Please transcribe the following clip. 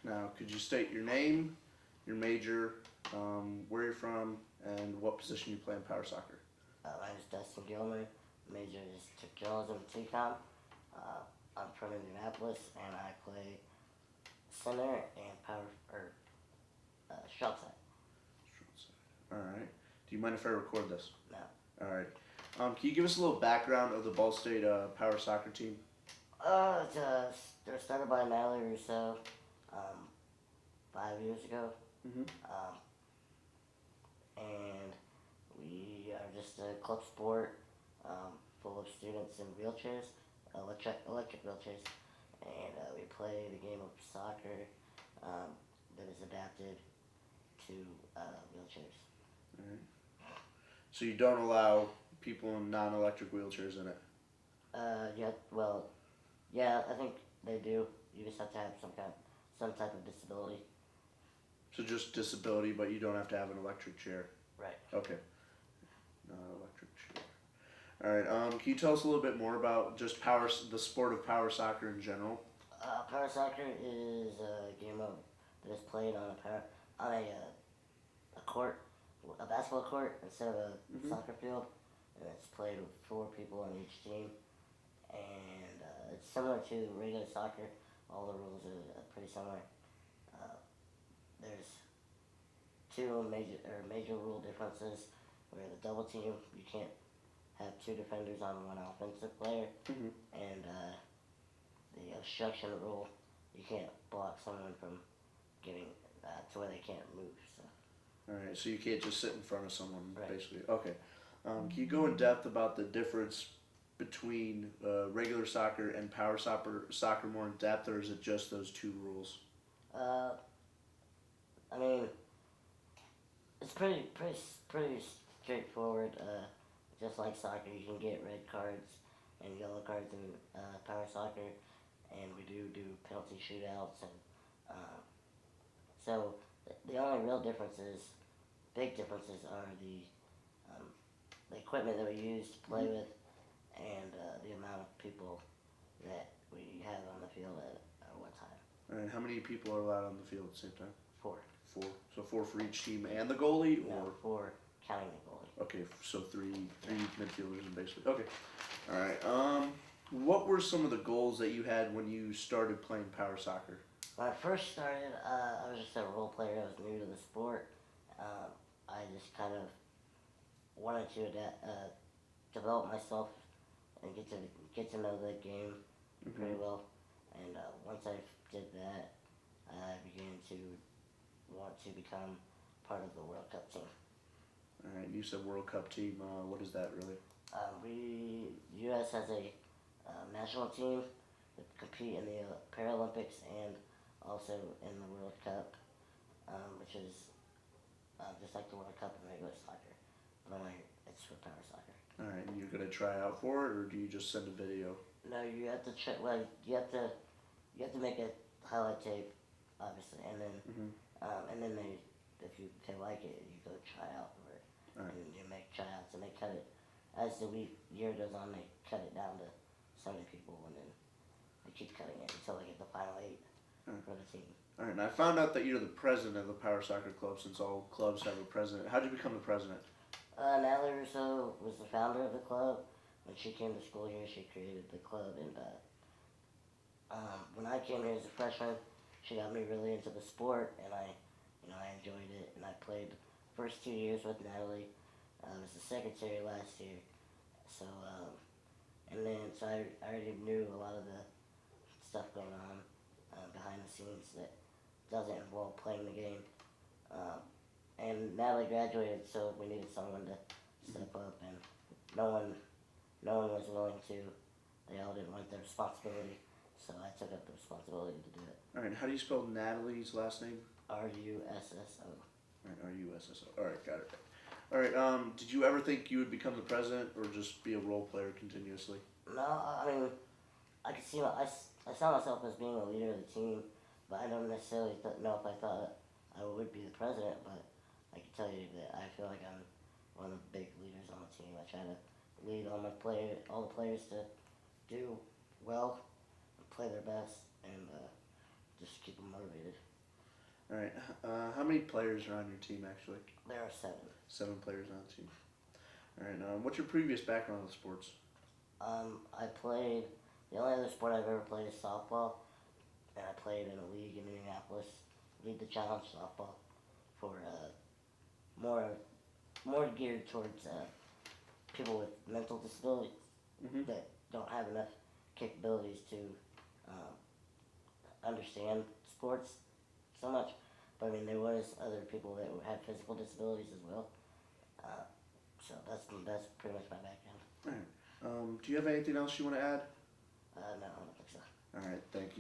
Now, could you state your name, your major, where you're from, and what position you play in power soccer? My name is Dustin Gilmer. Major is journalism and TCOM. I'm from Indianapolis, and I play center and power or shot side. All right. Do you mind if I record this? No. All right. Can you give us a little background of the Ball State power soccer team? They're started by Natalie Rousseau 5 years ago. Mm-hmm. And we are just a club sport full of students in wheelchairs, electric wheelchairs, and we play the game of soccer that is adapted to wheelchairs. All right. So you don't allow people in non-electric wheelchairs in it? Yeah, I think they do. You just have to have some type of disability. So just disability, but you don't have to have an electric chair? Right. Okay. Non-electric chair. All right. Can you tell us a little bit more about just the sport of power soccer in general? Power soccer is a game that is played on a court, a basketball court instead of a soccer field, and it's played with 4 people on each team. And it's similar to regular soccer. All the rules are pretty similar. There's two major rule differences. Where the double team, you can't have 2 defenders on one offensive player, and the obstruction rule, you can't block someone from getting to where they can't move. So. All right, so you can't just sit in front of someone, Right. basically. Okay. Can you go in depth about the difference between regular soccer and power soccer more in depth, or is it just those 2 rules? I mean, it's pretty straightforward. Just like soccer, you can get red cards and yellow cards in power soccer, and we do penalty shootouts, and so the only real big differences are the equipment that we use to play with, and the amount of people that we have on the field at one time. All right, how many people are allowed on the field at the same time? 4. 4. So 4 for each team and the goalie, or? No, 4 counting the goalie. Okay, so three midfielders and basically. Okay. All right. What were some of the goals that you had when you started playing power soccer? When I first started, I was just a role player. I was new to the sport. I just kind of wanted to develop myself and get to know the game pretty well. And once I did that, I began to want to become part of the World Cup team. All right, you said World Cup team. What is that really? U.S. has a national team that compete in the Paralympics and also in the World Cup, which is just like the World Cup in regular soccer, but only it's for power soccer. All right, and you're gonna try out for it, or do you just send a video? No, you have to check. Well, you have to make a highlight tape, obviously, and then if they like it, you go try out for it, Right. and you make tryouts, and they cut it as the year goes on. They cut it down to so many people, and then they keep cutting it until they get the final 8 for the team. All right, and I found out that you're the president of the Power Soccer Club, since all clubs have a president. How did you become the president? Natalie Rousseau was the founder of the club. When she came to school here, she created the club, and when I came here as a freshman, she got me really into the sport, and I enjoyed it, and I played the first 2 years with Natalie. I was the secretary last year, so so I already knew a lot of the stuff going on behind the scenes that doesn't involve playing the game. And Natalie graduated, so we needed someone to step up, and no one was willing to. They all didn't want the responsibility, so I took up the responsibility to do it. All right, how do you spell Natalie's last name? Russo. All right, Russo. All right, got it. All right, did you ever think you would become the president, or just be a role player continuously? No, I mean, I could see I saw myself as being a leader of the team, but I don't necessarily know if I thought I would be the president. But I can tell you that I feel like I'm one of the big leaders on the team. I try to lead all the players to do well, play their best, and just keep them motivated. All right. How many players are on your team actually? There are 7. 7 players on the team. All right. What's your previous background in sports? I played, the only other sport I've ever played is softball, and I played in a league in Indianapolis, Lead the Challenge softball, for more more geared towards people with mental disabilities Mm-hmm. that don't have enough capabilities to um, understand sports so much. But I mean, there was other people that had physical disabilities as well. Uh, so that's pretty much my background. All right. Do you have anything else you want to add? No, I don't think so. All right. Thank you.